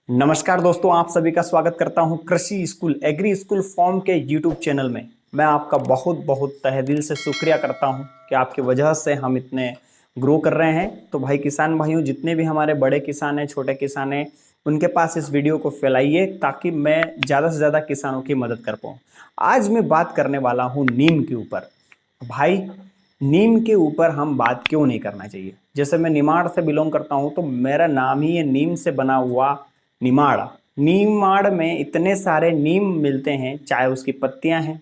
नमस्कार दोस्तों, आप सभी का स्वागत करता हूं कृषि स्कूल एग्री स्कूल फॉर्म के यूट्यूब चैनल में। मैं आपका बहुत बहुत तहे दिल से शुक्रिया करता हूं कि आपकी वजह से हम इतने ग्रो कर रहे हैं। तो भाई किसान भाइयों, जितने भी हमारे बड़े किसान हैं, छोटे किसान हैं, उनके पास इस वीडियो को फैलाइए ताकि मैं ज़्यादा से ज़्यादा किसानों की मदद कर पाऊँ। आज मैं बात करने वाला हूँ नीम के ऊपर। भाई, नीम के ऊपर हम बात क्यों नहीं करना चाहिए? जैसे मैं निमाड़ से बिलोंग करता हूँ तो मेरा नाम ही है नीम से बना हुआ निमाड़। नीमाड़ में इतने सारे नीम मिलते हैं, चाहे उसकी पत्तियां हैं,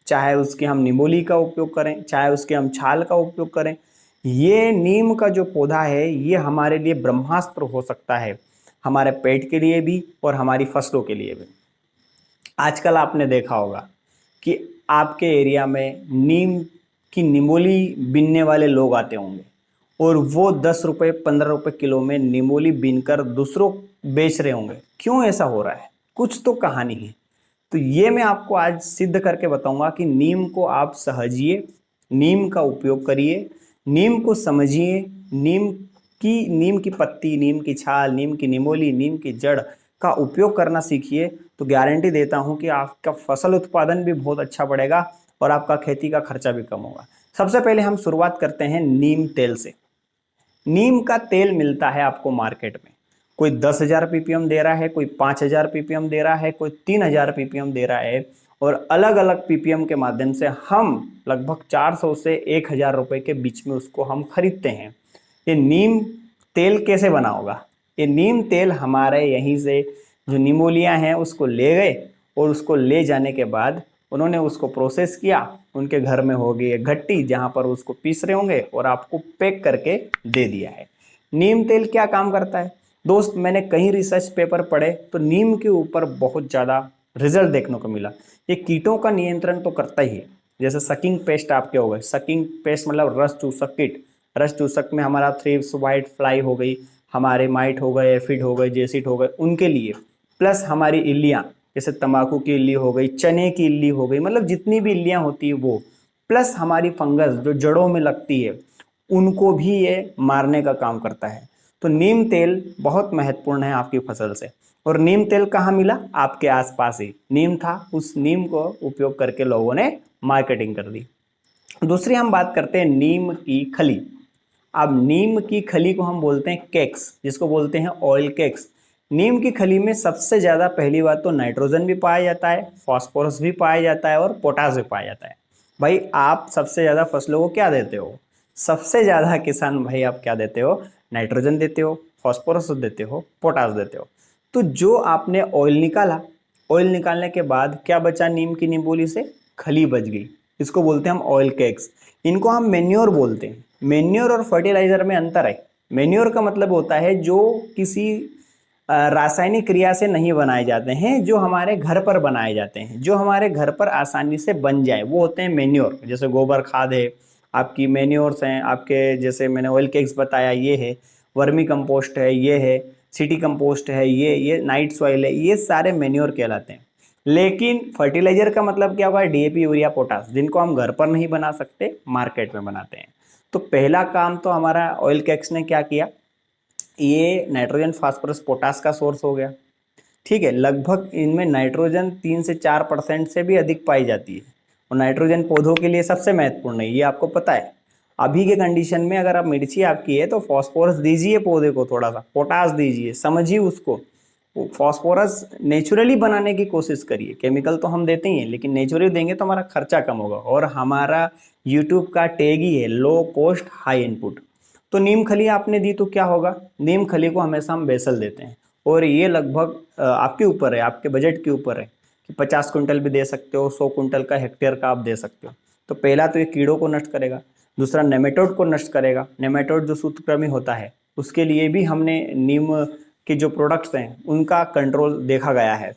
चाहे उसके हम निमोली का उपयोग करें, चाहे उसके हम छाल का उपयोग करें। ये नीम का जो पौधा है ये हमारे लिए ब्रह्मास्त्र हो सकता है, हमारे पेट के लिए भी और हमारी फसलों के लिए भी। आजकल आपने देखा होगा कि आपके एरिया में नीम की निमोली बीनने वाले लोग आते होंगे और वो 10 रुपये 15 रुपये किलो में निमोली बीनकर दूसरों बेच रहे होंगे। क्यों ऐसा हो रहा है? कुछ तो कहानी है। तो ये मैं आपको आज सिद्ध करके बताऊंगा कि नीम को आप सहजिए, नीम का उपयोग करिए, नीम को समझिए, नीम की पत्ती, नीम की छाल, नीम की निमोली, नीम की जड़ का उपयोग करना सीखिए। तो गारंटी देता हूं कि आपका फसल उत्पादन भी बहुत अच्छा बढ़ेगा और आपका खेती का खर्चा भी कम होगा। सबसे पहले हम शुरुआत करते हैं नीम तेल से। नीम का तेल मिलता है आपको मार्केट में। कोई 10,000 पीपीएम दे रहा है, कोई 5,000 पीपीएम दे रहा है, कोई 3,000 पीपीएम दे रहा है। और अलग अलग पीपीएम के माध्यम से हम लगभग 400 से 1,000 रुपए के बीच में उसको हम खरीदते हैं। ये नीम तेल कैसे बना होगा? ये नीम तेल हमारे यहीं से जो निमोलिया हैं उसको ले गए और उसको ले जाने के बाद उन्होंने उसको प्रोसेस किया। उनके घर में होगी एक घट्टी जहां पर उसको पीस रहे होंगे और आपको पैक करके दे दिया है। नीम तेल क्या काम करता है दोस्त? मैंने कई रिसर्च पेपर पढ़े तो नीम के ऊपर बहुत ज़्यादा रिजल्ट देखने को मिला। ये कीटों का नियंत्रण तो करता ही है। जैसे सकिंग पेस्ट आपके हो गए, सकिंग पेस्ट मतलब रस चूसक कीट। रस चूसक में हमारा थ्रिप्स, वाइट फ्लाई हो गई, हमारे माइट हो गए, एफिड हो गए, जेसिड हो गए, उनके लिए। प्लस हमारी इल्लियाँ, जैसे तंबाकू की इल्ली हो गई, चने की इल्ली हो गई, मतलब जितनी भी इल्लियाँ होती है वो। प्लस हमारी फंगस जो जड़ों में लगती है, उनको भी ये मारने का काम करता है। तो नीम तेल बहुत महत्वपूर्ण है आपकी फसल से। और नीम तेल कहाँ मिला? आपके आसपास ही नीम था, उस नीम को उपयोग करके लोगों ने मार्केटिंग कर दी। दूसरी हम बात करते हैं नीम की खली। अब नीम की खली को हम बोलते हैं केक्स, जिसको बोलते हैं ऑयल केक्स। नीम की खली में सबसे ज़्यादा पहली बात तो नाइट्रोजन भी पाया जाता है, फास्फोरस भी पाया जाता है और पोटास भी पाया जाता है। भाई, आप सबसे ज़्यादा फसलों को क्या देते हो? सबसे ज़्यादा किसान भाई आप क्या देते हो? नाइट्रोजन देते हो, फास्फोरस देते हो, पोटास देते हो। तो जो आपने ऑयल निकाला, ऑयल निकालने के बाद क्या बचा नीम की निबोली से? खली बच गई। इसको बोलते हैं हम ऑयल केक्स। इनको हम मेन्योर बोलते हैं। मेन्योर और फर्टिलाइजर में अंतर है। मेन्योर का मतलब होता है जो किसी रासायनिक क्रिया से नहीं बनाए जाते हैं, जो हमारे घर पर बनाए जाते हैं, जो हमारे घर पर आसानी से बन जाए, वो होते हैं मेन्योर। जैसे गोबर खाद है, आपकी मेन्योर्स हैं आपके, जैसे मैंने ऑयल केक्स बताया ये है, वर्मी कंपोस्ट है ये है, सिटी कंपोस्ट है ये नाइट सॉइल है, ये सारे मेन्योर कहलाते हैं। लेकिन फर्टिलाइजर का मतलब क्या हुआ? डीएपी, यूरिया, पोटास, जिनको हम घर पर नहीं बना सकते, मार्केट में बनाते हैं। तो पहला काम तो हमारा ऑयल केक्स ने क्या किया? ये नाइट्रोजन, फास्फोरस, पोटास का सोर्स हो गया। ठीक है, लगभग इनमें नाइट्रोजन 3 से 4% से भी अधिक पाई जाती है। और नाइट्रोजन पौधों के लिए सबसे महत्वपूर्ण है, ये आपको पता है। अभी के कंडीशन में अगर आप मिर्ची आपकी है तो फास्फोरस दीजिए पौधे को, थोड़ा सा पोटास दीजिए, समझिए उसको। फास्फोरस नेचुरली बनाने की कोशिश करिए। केमिकल तो हम देते ही हैं, लेकिन नेचुरली देंगे तो हमारा खर्चा कम होगा। और हमारा यूट्यूब का टैग ही है लो कॉस्ट हाई इनपुट। तो नीम खली आपने दी तो क्या होगा? नीम खली को हमेशा हम बेसल देते हैं। और ये लगभग आपके ऊपर है, आपके बजट के ऊपर है कि 50 क्विंटल भी दे सकते हो, 100 क्विंटल का हेक्टेयर का आप दे सकते हो। तो पहला तो ये कीड़ों को नष्ट करेगा, दूसरा नेमेटोड को नष्ट करेगा। नेमेटोड जो सूत्रकृमि होता है, उसके लिए भी हमने नीम के जो प्रोडक्ट्स हैं उनका कंट्रोल देखा गया है।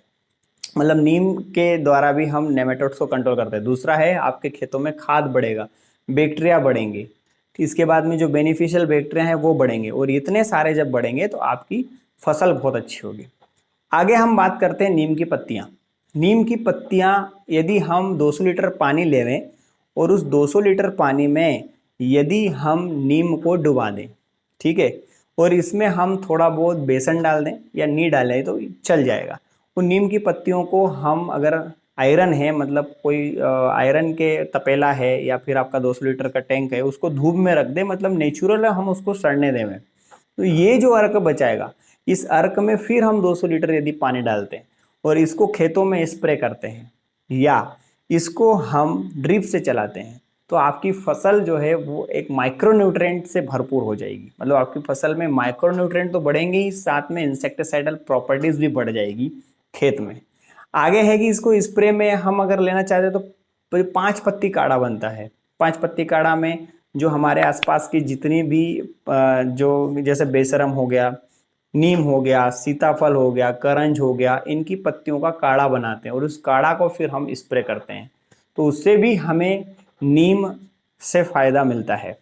मतलब नीम के द्वारा भी हम नेमेटोड्स को कंट्रोल करते हैं। दूसरा है आपके खेतों में खाद बढ़ेगा, बैक्टीरिया बढ़ेंगे, इसके बाद में जो बेनिफिशियल बैक्टीरिया हैं वो बढ़ेंगे, और इतने सारे जब बढ़ेंगे तो आपकी फसल बहुत अच्छी होगी। आगे हम बात करते हैं नीम की पत्तियाँ। नीम की पत्तियाँ यदि हम 200 लीटर पानी लेवें और उस 200 लीटर पानी में यदि हम नीम को डुबा दें, ठीक है, और इसमें हम थोड़ा बहुत बेसन डाल दें या नहीं डालें तो चल जाएगा। उन नीम की पत्तियों को हम, अगर आयरन है, मतलब कोई आयरन के तपेला है या फिर आपका 200 लीटर का टैंक है, उसको धूप में रख दें, मतलब नेचुरल है, हम उसको सड़ने दें। तो ये जो अर्क बचाएगा, इस अर्क में फिर हम 200 लीटर यदि पानी डालते हैं और इसको खेतों में स्प्रे करते हैं या इसको हम ड्रिप से चलाते हैं, तो आपकी फसल जो है वो एक माइक्रो न्यूट्रिएंट से भरपूर हो जाएगी। मतलब आपकी फसल में माइक्रो न्यूट्रिएंट तो बढ़ेंगे ही, साथ में इंसेक्टिसाइडल प्रॉपर्टीज भी बढ़ जाएगी खेत में। आगे है कि इसको स्प्रे में हम अगर लेना चाहते हैं तो 5 पत्ती काढ़ा बनता है। 5 पत्ती काढ़ा में जो हमारे आसपास की जितनी भी जो जैसे बेशरम हो गया, नीम हो गया, सीताफल हो गया, करंज हो गया, इनकी पत्तियों का काढ़ा बनाते हैं और उस काढ़ा को फिर हम स्प्रे करते हैं, तो उससे भी हमें नीम से फायदा मिलता है।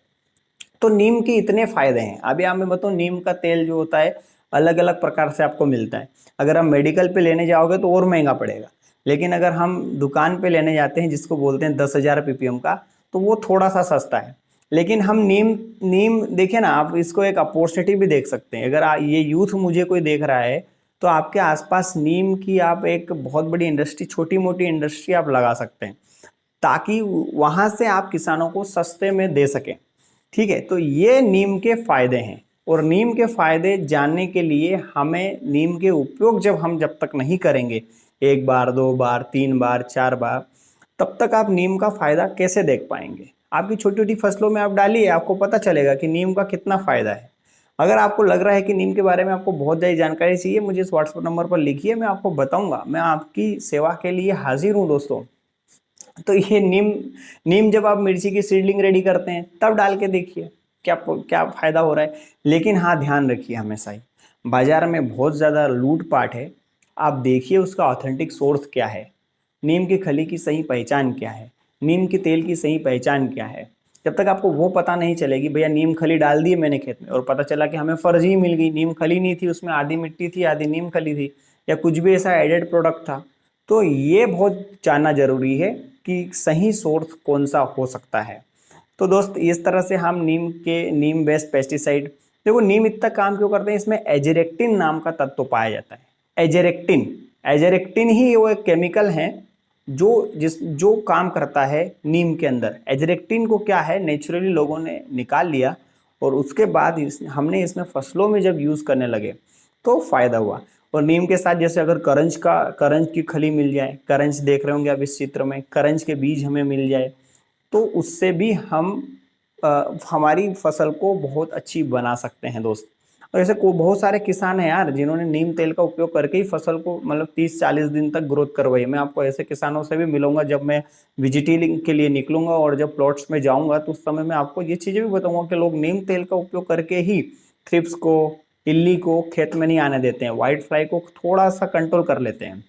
तो नीम के इतने फायदे हैं। अभी आप मैं बताऊं, नीम का तेल जो होता है अलग अलग प्रकार से आपको मिलता है। अगर आप मेडिकल पे लेने जाओगे तो और महंगा पड़ेगा, लेकिन अगर हम दुकान पे लेने जाते हैं जिसको बोलते हैं 10,000 ppm का, तो वो थोड़ा सा सस्ता है। लेकिन हम नीम नीम देखिए ना, आप इसको एक अपॉर्चुनिटी भी देख सकते हैं। अगर ये यूथ मुझे कोई देख रहा है तो आपके आसपास नीम की आप एक बहुत बड़ी इंडस्ट्री, छोटी मोटी इंडस्ट्री आप लगा सकते हैं, ताकि वहां से आप किसानों को सस्ते में दे सकें। ठीक है, तो ये नीम के फायदे हैं। और नीम के फायदे जानने के लिए हमें नीम के उपयोग जब तक नहीं करेंगे, 1 बार 2 बार 3 बार 4 बार, तब तक आप नीम का फायदा कैसे देख पाएंगे। आपकी छोटी छोटी फसलों में आप डालिए, आपको पता चलेगा कि नीम का कितना फायदा है। अगर आपको लग रहा है कि नीम के बारे में आपको बहुत ज़्यादा जानकारी चाहिए, मुझे इस व्हाट्सएप नंबर पर लिखिए, मैं आपको बताऊंगा। मैं आपकी सेवा के लिए हाजिर हूँ दोस्तों। तो ये नीम नीम जब आप मिर्ची की सीडलिंग रेडी करते हैं तब डाल के देखिए क्या क्या फायदा हो रहा है। लेकिन हाँ, ध्यान रखिए हमेशा ही, बाजार में बहुत ज़्यादा लूटपाट है। आप देखिए उसका ऑथेंटिक सोर्स क्या है, नीम की खली की सही पहचान क्या है, नीम के तेल की सही पहचान क्या है। जब तक आपको वो पता नहीं चलेगी, भैया नीम खली डाल दी मैंने खेत में और पता चला कि हमें फर्जी मिल गई, नीम खली नहीं थी, उसमें आधी मिट्टी थी आधी नीम खली थी, या कुछ भी ऐसा एडेड प्रोडक्ट था, तो ये बहुत जानना जरूरी है कि सही सोर्स कौन सा हो सकता है। तो दोस्त, इस तरह से हम नीम बेस्ड पेस्टिसाइड, देखो नीम इतना काम क्यों करते हैं, इसमें एजेरेक्टिन नाम का तत्व पाया जाता है। एजेरेक्टिन एजेरेक्टिन ही वो एक केमिकल है जो काम करता है नीम के अंदर। एजेरेक्टिन को क्या है, नेचुरली लोगों ने निकाल लिया और उसके बाद हमने इसमें फसलों में जब यूज़ करने लगे तो फायदा हुआ। और नीम के साथ जैसे अगर करंज की खली मिल जाए, करंज देख रहे होंगे आप इस चित्र में, करंज के बीज हमें मिल जाए तो उससे भी हम हमारी फसल को बहुत अच्छी बना सकते हैं दोस्त। और ऐसे बहुत सारे किसान हैं यार जिन्होंने नीम तेल का उपयोग करके ही फसल को मतलब 30-40 दिन तक ग्रोथ करवाई। मैं आपको ऐसे किसानों से भी मिलूंगा जब मैं विजिटिंग के लिए निकलूंगा, और जब प्लॉट्स में जाऊंगा तो उस समय मैं आपको ये चीज़ें भी बताऊंगा कि लोग नीम तेल का उपयोग करके ही थ्रिप्स को, इल्ली को खेत में नहीं आने देते हैं, व्हाइट फ्लाई को थोड़ा सा कंट्रोल कर लेते हैं।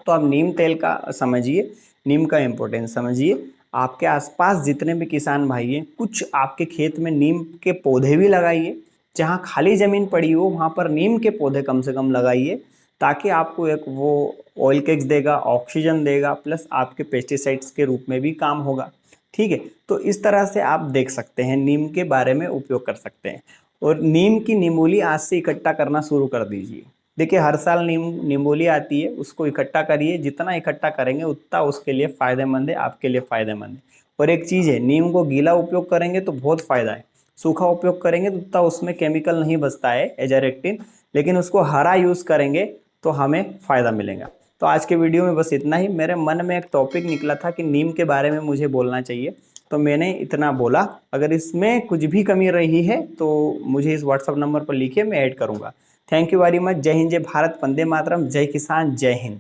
तो आप नीम तेल का समझिए, नीम का इम्पोर्टेंस समझिए। आपके आसपास जितने भी किसान भाई हैं, कुछ आपके खेत में नीम के पौधे भी लगाइए। जहाँ खाली ज़मीन पड़ी हो वहाँ पर नीम के पौधे कम से कम लगाइए, ताकि आपको एक वो ऑयल केक्स देगा, ऑक्सीजन देगा, प्लस आपके पेस्टिसाइड्स के रूप में भी काम होगा। ठीक है, तो इस तरह से आप देख सकते हैं, नीम के बारे में उपयोग कर सकते हैं। और नीम की निमोली आज से इकट्ठा करना शुरू कर दीजिए। देखिए हर साल निमोली आती है, उसको इकट्ठा करिए, जितना इकट्ठा करेंगे उतना उसके लिए फ़ायदेमंद है, आपके लिए फ़ायदेमंद है। और एक चीज़ है, नीम को गीला उपयोग करेंगे तो बहुत फ़ायदा है, सूखा उपयोग करेंगे तो उतना उसमें केमिकल नहीं बचता है एजारेक्टिन, लेकिन उसको हरा यूज़ करेंगे तो हमें फ़ायदा मिलेगा। तो आज के वीडियो में बस इतना ही। मेरे मन में एक टॉपिक निकला था कि नीम के बारे में मुझे बोलना चाहिए, तो मैंने इतना बोला। अगर इसमें कुछ भी कमी रही है तो मुझे इस व्हाट्सअप नंबर पर लिखिए, मैं ऐड करूँगा। Thank you very much. जय हिंद, जय भारत, वंदे मातरम, जय किसान, जय हिंद।